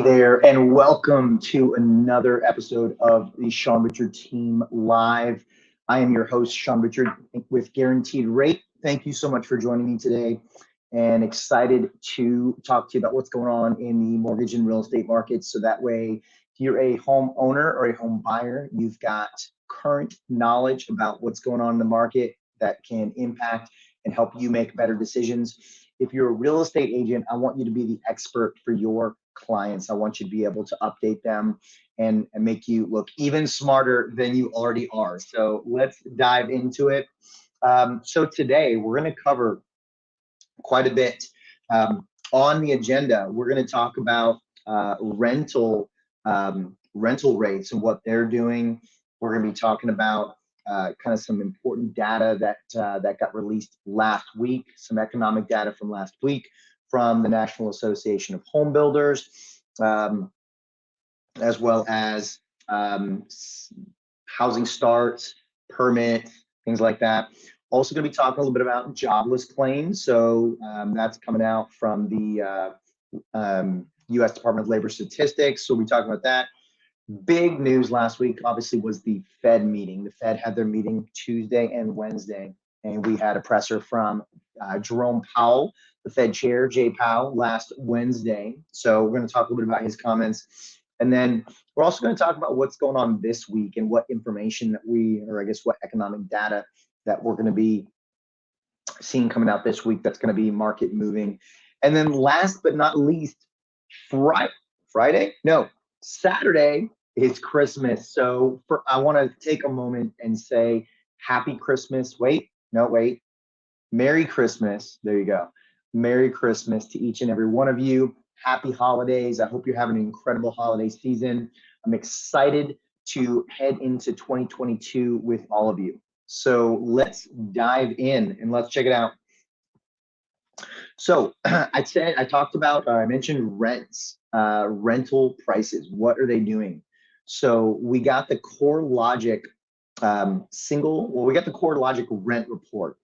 Hey there, and welcome to another episode of the Sean Richard Team Live. I am your host, Sean Richard, with Guaranteed Rate. Thank you so much for joining me today, and excited to talk to you about what's going on in the mortgage and real estate markets. So that way, if you're a home owner or a home buyer, you've got current knowledge about what's going on in the market that can impact and help you make better decisions. If you're a real estate agent, I want you to be the expert for your clients. I want you to be able to update them and make you look even smarter than you already are. So let's dive into it. So today we're going to cover quite a bit. On the agenda, we're going to talk about rental rates and what they're doing. We're going to be talking about kind of some important data that got released last week, some economic data from last week from the National Association of Home Builders, as well as housing starts, permits, things like that. Also going to be talking a little bit about jobless claims. So that's coming out from the U.S. Department of Labor Statistics. So we'll be talking about that. Big news last week, obviously, was the Fed meeting. The Fed had their meeting Tuesday and Wednesday, and we had a presser from Jerome Powell, the Fed chair, Jay Powell, last Wednesday. So we're going to talk a little bit about his comments. And then we're also going to talk about what's going on this week and what information that what economic data that we're going to be seeing coming out this week that's going to be market moving. And then last but not least, Saturday is Christmas. So I want to take a moment and say happy Christmas. Merry Christmas. There you go. Merry Christmas to each and every one of you. Happy holidays. I hope you're having an incredible holiday season. I'm excited to head into 2022 with all of you. So let's dive in and let's check it out. So I mentioned rents, rental prices. What are they doing? So we got the CoreLogic CoreLogic rent report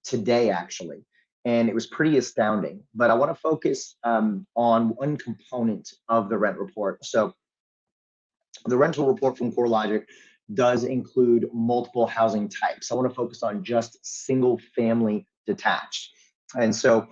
today, actually, and it was pretty astounding. But I want to focus on one component of the rent report. So the rental report from CoreLogic does include multiple housing types. I want to focus on just single family detached. And so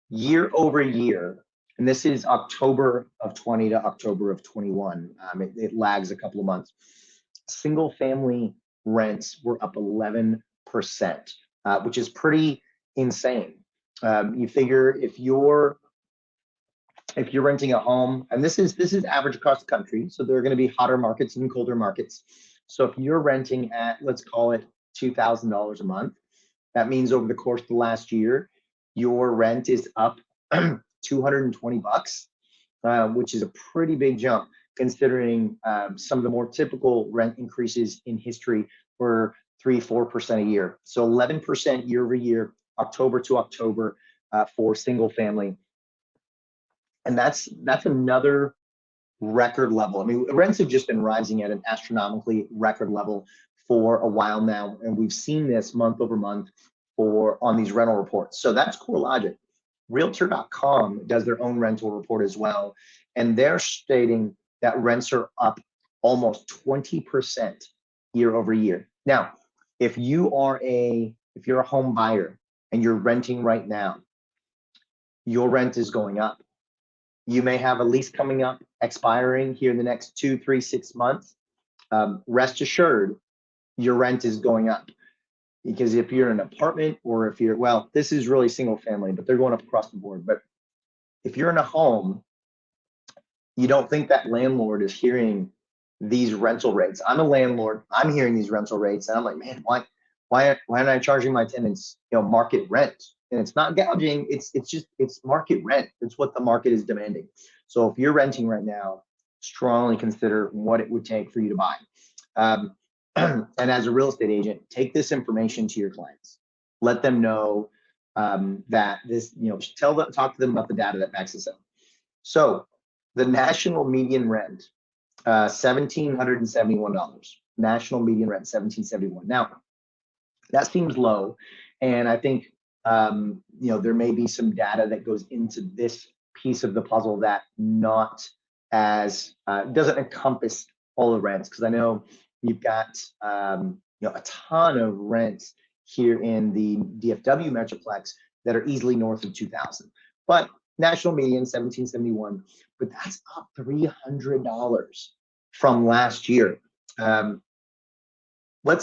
year over year, and this is October of 20 to October of 21, it lags a couple of months. Single family rents were up 11%, which is pretty insane. You figure if you're renting a home, and this is average across the country, so there are going to be hotter markets and colder markets. So if you're renting at, let's call it $2,000 a month, that means over the course of the last year, your rent is up $220, which is a pretty big jump considering some of the more typical rent increases in history were 3-4% a year. So 11% year over year, October to October for single family. And that's another record level. I mean, rents have just been rising at an astronomically record level for a while now, and we've seen this month over month on these rental reports. So that's CoreLogic. Realtor.com does their own rental report as well, and they're stating that rents are up almost 20% year over year. Now, if you're a home buyer and you're renting right now, your rent is going up. You may have a lease coming up, expiring here in the next 2, 3, 6 months. Rest assured, your rent is going up. Because if you're in an apartment or this is really single family, but they're going up across the board. But if you're in a home, you don't think that landlord is hearing these rental rates. I'm a landlord. I'm hearing these rental rates, and I'm like, man, why aren't I charging my tenants, market rent? And it's not gouging. It's market rent. It's what the market is demanding. So if you're renting right now, strongly consider what it would take for you to buy. And as a real estate agent, take this information to your clients. Let them know that this, talk to them about the data that backs this up. So the national median rent, $1,771. National median rent, $1,771. Now, that seems low, and I think there may be some data that goes into this piece of the puzzle that not as doesn't encompass all the rents, because I know you've got a ton of rents here in the DFW Metroplex that are easily north of 2,000. But national median 1771, but that's up $300 from last year. What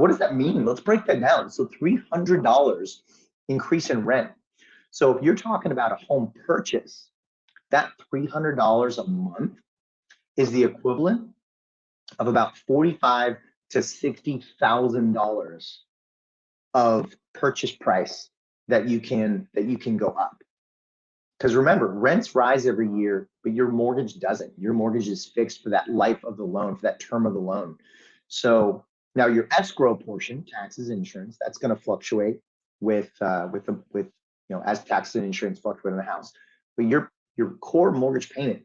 does that mean? Let's break that down. So $300 increase in rent. So if you're talking about a home purchase, that $300 a month is the equivalent of about $45,000 to $60,000 of purchase price that you can go up. Because remember, rents rise every year, but your mortgage doesn't. Your mortgage is fixed for that life of the loan, for that term of the loan. So now your escrow portion, taxes, insurance, that's going to fluctuate with as taxes and insurance fluctuate in the house. But your core mortgage payment,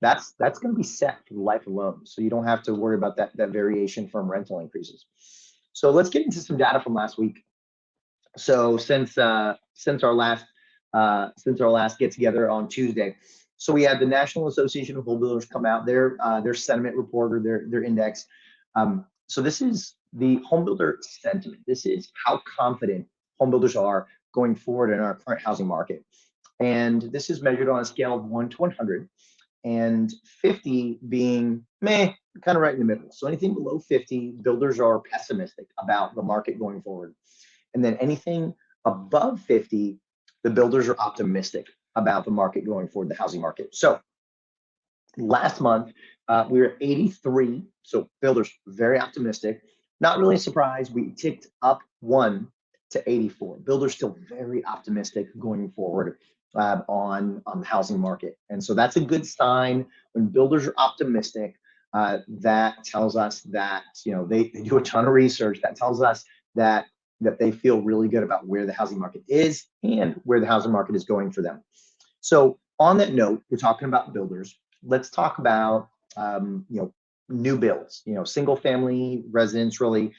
that's going to be set for the life of the loan. So you don't have to worry about that variation from rental increases. So let's get into some data from last week. So since our last get together on Tuesday, so we had the National Association of Home Builders come out, their sentiment report, or their index. So this is the home builder sentiment. This is how confident home builders are going forward in our current housing market. And this is measured on a scale of 1 to 100, and 50 being meh, kind of right in the middle. So anything below 50, builders are pessimistic about the market going forward. And then anything above 50, the builders are optimistic about the market going forward, the housing market. So last month, we were at 83. So builders very optimistic. Not really a surprise. We ticked up 1 to 84. Builders still very optimistic going forward on the housing market. And so that's a good sign when builders are optimistic. That tells us that they do a ton of research. That tells us that they feel really good about where the housing market is and where the housing market is going for them. So on that note, we're talking about builders. Let's talk about new builds. Single family residence really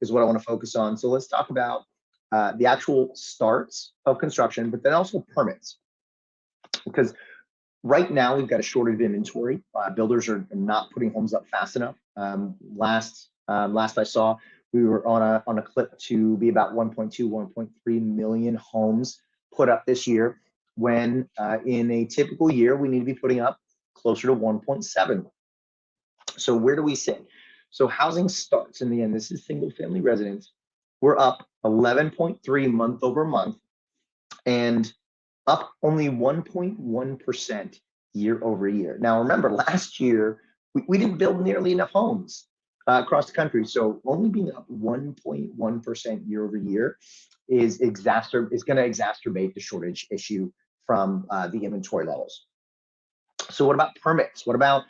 is what I want to focus on. So let's talk about the actual starts of construction, but then also permits, because right now we've got a shortage of inventory. Builders are not putting homes up fast enough. Last I saw, we were on a clip to be about 1.2, 1.3 million homes put up this year, when in a typical year, we need to be putting up closer to 1.7. So where do we sit? So housing starts, in the end, this is single family residence. We're up 11.3 month over month, and up only 1.1% year over year. Now, remember, last year, we didn't build nearly enough homes across the country. So only being up 1.1% year over year is going to exacerbate the shortage issue from the inventory levels. So what about permits? What about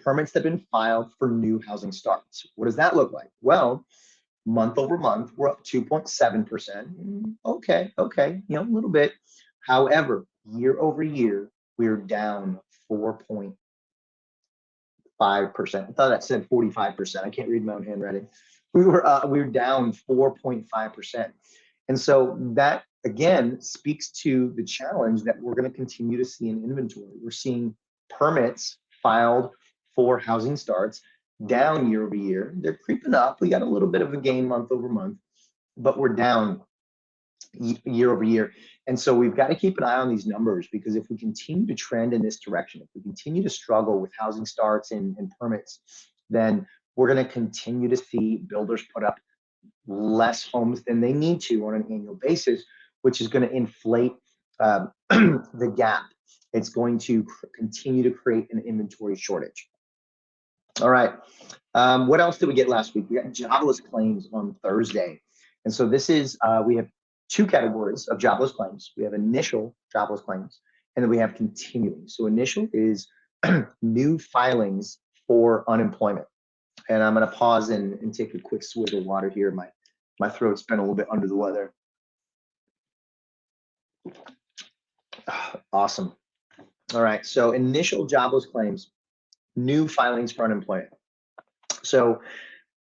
permits that have been filed for new housing starts? What does that look like? Well, month over month, we're up 2.7%. Okay, a little bit. However, year over year, we're down 4.5%. I thought that said 45%. I can't read my own handwriting. We were down 4.5%. And so that, again, speaks to the challenge that we're going to continue to see in inventory. We're seeing permits filed for housing starts down year over year. They're creeping up. We got a little bit of a gain month over month, but we're down year over year. And so we've got to keep an eye on these numbers, because if we continue to trend in this direction, if we continue to struggle with housing starts and permits, then we're going to continue to see builders put up less homes than they need to on an annual basis, which is going to inflate the gap. It's going to continue to create an inventory shortage. All right. What else did we get last week? We got jobless claims on Thursday. And so this is, we have two categories of jobless claims. We have initial jobless claims, and then we have continuing. So initial is new filings for unemployment. And I'm going to pause and take a quick swig of water here. My throat's been a little bit under the weather. Awesome. All right. So initial jobless claims, new filings for unemployment. So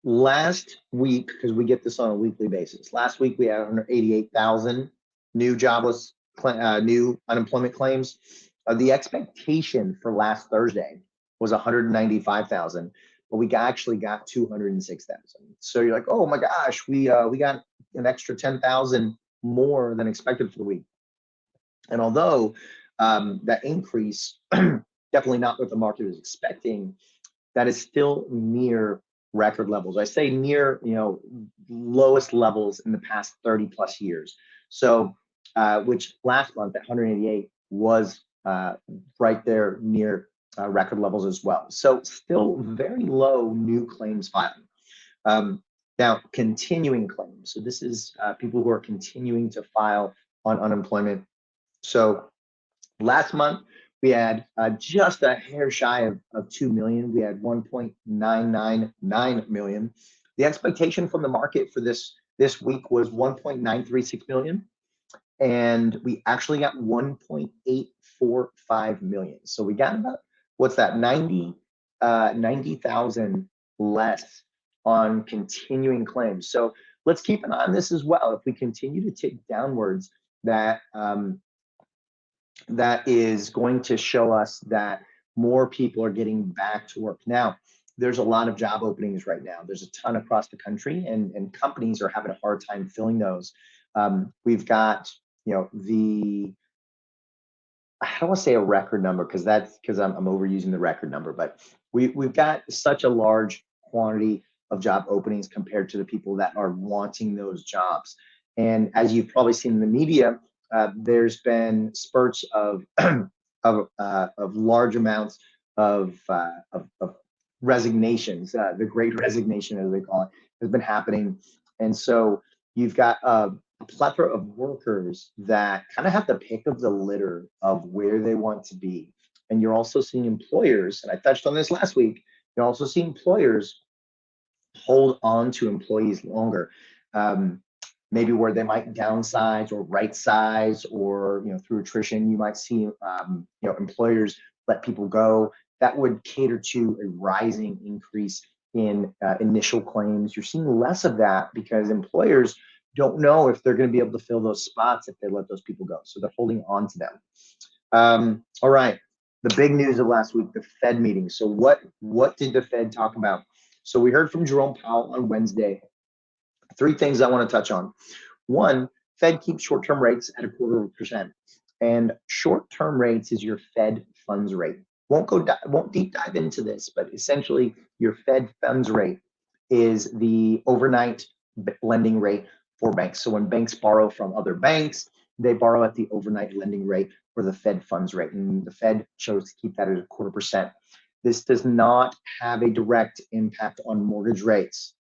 last week, because we get this on a weekly basis, last week we had 188,000 new jobless, new unemployment claims. The expectation for last Thursday was 195,000, but we actually got 206,000. So you're like, oh my gosh, we got an extra 10,000 more than expected for the week. And although that increase definitely not what the market was expecting, that is still near record levels. I say near, lowest levels in the past 30 plus years. So, which last month at 188 was right there near record levels as well. So still very low new claims filing. Now, continuing claims. So this is people who are continuing to file on unemployment. So last month, we had just a hair shy of 2 million. We had 1.999 million. The expectation from the market for this week was 1.936 million. And we actually got 1.845 million. So we got about, what's that, 90,000 less on continuing claims. So let's keep an eye on this as well. If we continue to tick downwards, that that is going to show us that more people are getting back to work. Now, there's a lot of job openings right now. There's a ton across the country, and companies are having a hard time filling those. We've got, I don't want to say a record number because I'm overusing the record number, but we've got such a large quantity of job openings compared to the people that are wanting those jobs. And as you've probably seen in the media, there's been spurts of of large amounts of resignations. The Great Resignation, as they call it, has been happening, and so you've got a plethora of workers that kind of have the pick of the litter of where they want to be. And you're also seeing employers, and I touched on this last week. You're also seeing employers hold on to employees longer. Maybe where they might downsize or right size, or through attrition, you might see employers let people go. That would cater to a rising increase in initial claims. You're seeing less of that because employers don't know if they're going to be able to fill those spots if they let those people go, so they're holding on to them. All right, the big news of last week, the Fed meeting. So what did the Fed talk about? So we heard from Jerome Powell on Wednesday. Three things I want to touch on. One, Fed keeps short-term rates at 0.25%, and short-term rates is your Fed funds rate. Won't deep dive into this, but essentially your Fed funds rate is the overnight lending rate for banks. So when banks borrow from other banks, they borrow at the overnight lending rate or the Fed funds rate, and the Fed chose to keep that at 0.25%. This does not have a direct impact on mortgage rates.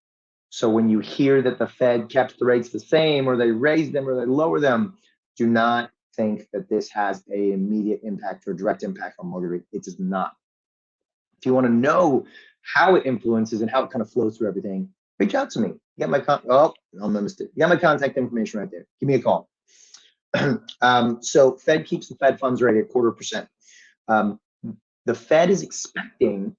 So when you hear that the Fed kept the rates the same, or they raised them, or they lower them, do not think that this has an immediate impact or direct impact on mortgage rate. It does not. If you want to know how it influences and how it kind of flows through everything, reach out to me. You got my you got my contact information right there. Give me a call. So Fed keeps the Fed funds rate at 0.25%. The Fed is expecting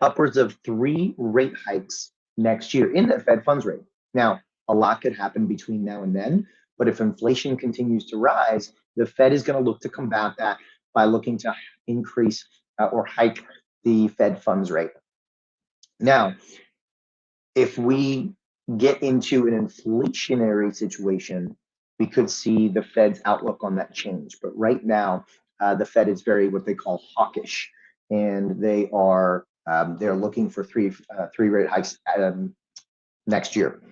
upwards of 3 rate hikes next year in the Fed funds rate. Now, a lot could happen between now and then, but if inflation continues to rise, the Fed is going to look to combat that by looking to increase or hike the Fed funds rate. Now, if we get into an inflationary situation, we could see the Fed's outlook on that change. But right now, the Fed is very what they call hawkish, and they're looking for three rate hikes next year.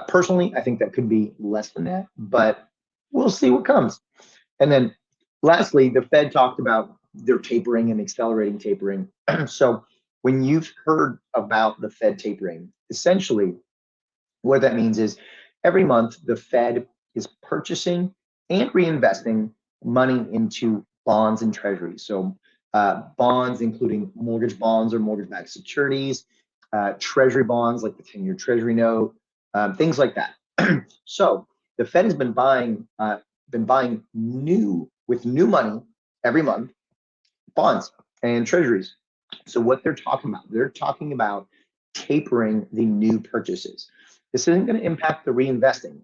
Personally, I think that could be less than that, but we'll see what comes. And then lastly, the Fed talked about their tapering and accelerating tapering. So when you've heard about the Fed tapering, essentially what that means is every month the Fed is purchasing and reinvesting money into bonds and treasuries. So bonds, including mortgage bonds or mortgage-backed securities, treasury bonds like the 10-year treasury note, things like that. So the Fed has been buying with new money every month, bonds and treasuries. So what they're talking about tapering the new purchases. This isn't going to impact the reinvesting.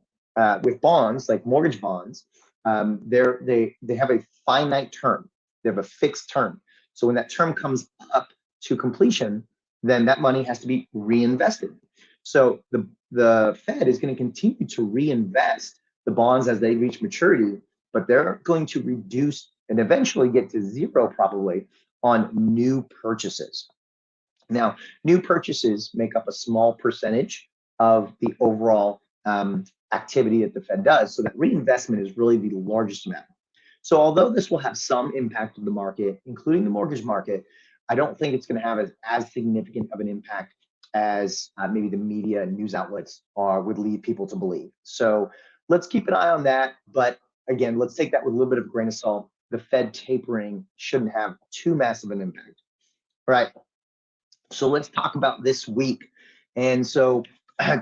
With bonds, like mortgage bonds, they have a finite term. They have a fixed term. So when that term comes up to completion, then that money has to be reinvested. So the Fed is going to continue to reinvest the bonds as they reach maturity, but they're going to reduce and eventually get to zero probably on new purchases. Now, new purchases make up a small percentage of the overall activity that the Fed does. So that reinvestment is really the largest amount. So although this will have some impact on the market, including the mortgage market, I don't think it's going to have as significant of an impact as maybe the media and news outlets would lead people to believe. So let's keep an eye on that. But again, let's take that with a little bit of a grain of salt. The Fed tapering shouldn't have too massive an impact. All right. So let's talk about this week. And so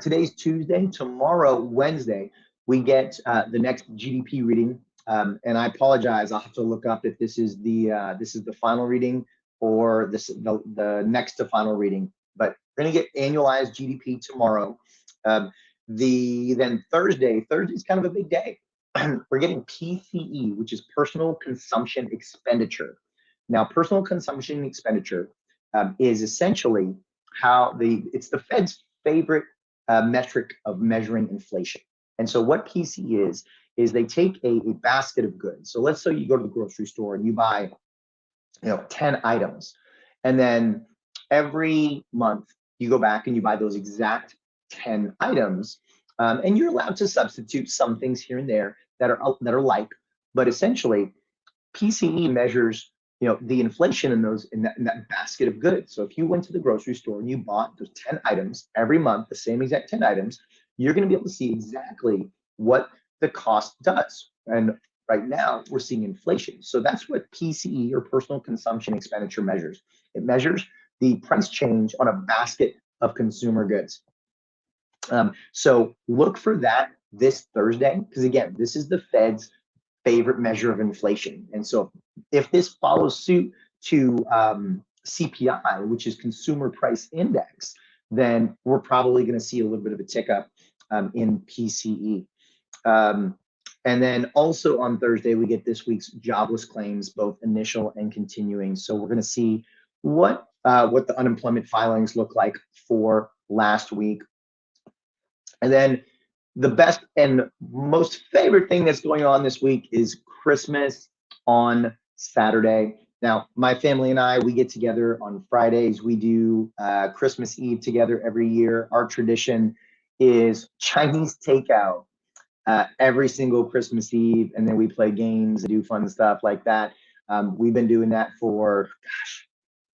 today's Tuesday, tomorrow, Wednesday, we get the next GDP reading. And I apologize, I'll have to look up if this is the final reading or the next to final reading. But we're going to get annualized GDP tomorrow. Then Thursday's kind of a big day. We're getting PCE, which is personal consumption expenditure. Now, personal consumption expenditure is essentially it's the Fed's favorite metric of measuring inflation. And so what PCE is they take a basket of goods. So let's say you go to the grocery store and you buy 10 items, and then every month you go back and you buy those exact 10 items, and you're allowed to substitute some things here and there that are like, but essentially PCE measures the inflation in that basket of goods. So if you went to the grocery store and you bought those 10 items every month, the same exact 10 items, you're going to be able to see exactly what the cost does. And right now we're seeing inflation. So that's what PCE, or personal consumption expenditure, measures. It measures the price change on a basket of consumer goods. So look for that this Thursday, because again, this is the Fed's favorite measure of inflation. And so if this follows suit to CPI, which is Consumer Price Index, then we're probably going to see a little bit of a tick up in PCE. And then also on Thursday, we get this week's jobless claims, both initial and continuing. So we're going to see what the unemployment filings look like for last week. And then the best and most favorite thing that's going on this week is Christmas on Saturday. Now, my family and I, we get together on Fridays. We do Christmas Eve together every year. Our tradition is Chinese takeout every single Christmas Eve, and then we play games and do fun stuff like that. We've been doing that for,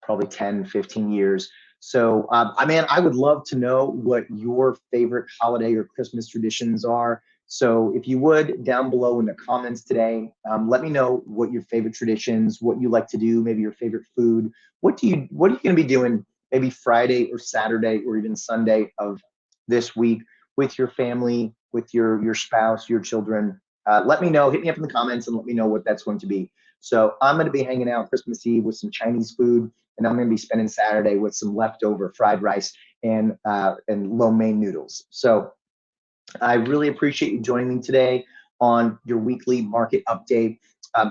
probably 10, 15 years. So, I would love to know what your favorite holiday or Christmas traditions are. So if you would, down below in the comments today, let me know what your favorite traditions, what you like to do, maybe your favorite food. What are you going to be doing maybe Friday or Saturday or even Sunday of this week with your family, with your spouse, your children? Let me know. Hit me up in the comments and let me know what that's going to be. So I'm going to be hanging out Christmas Eve with some Chinese food, and I'm going to be spending Saturday with some leftover fried rice and lo mein noodles. So I really appreciate you joining me today on your weekly market update.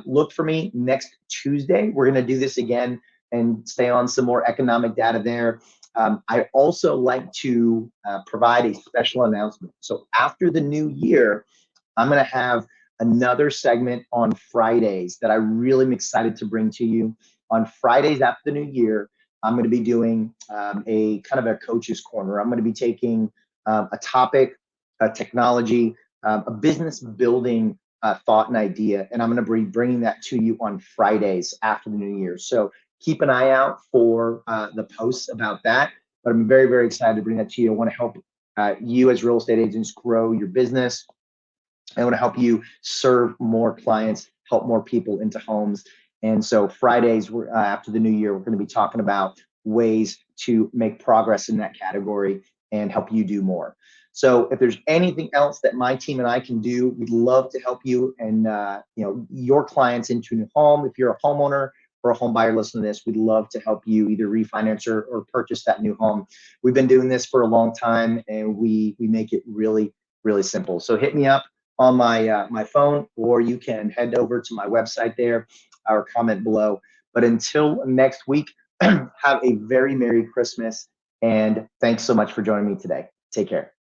Look for me next Tuesday. We're going to do this again and stay on some more economic data there. I also like to provide a special announcement. So after the new year, I'm going to have another segment on Fridays that I really am excited to bring to you. On Fridays after the new year, I'm going to be doing a kind of a coach's corner. I'm going to be taking a topic, a technology, a business building thought and idea, and I'm going to be bringing that to you on Fridays after the new year. So keep an eye out for the posts about that. But I'm very, very excited to bring that to you. I want to help you as real estate agents grow your business. I want to help you serve more clients, help more people into homes. And so Fridays, after the new year, we're going to be talking about ways to make progress in that category and help you do more. So if there's anything else that my team and I can do, we'd love to help you and your clients into a new home. If you're a homeowner or a home buyer listening to this, we'd love to help you either refinance or purchase that new home. We've been doing this for a long time, and we make it really, really simple. So hit me up on my phone, or you can head over to my website there. or comment below. But until next week, have a very Merry Christmas. And thanks so much for joining me today. Take care.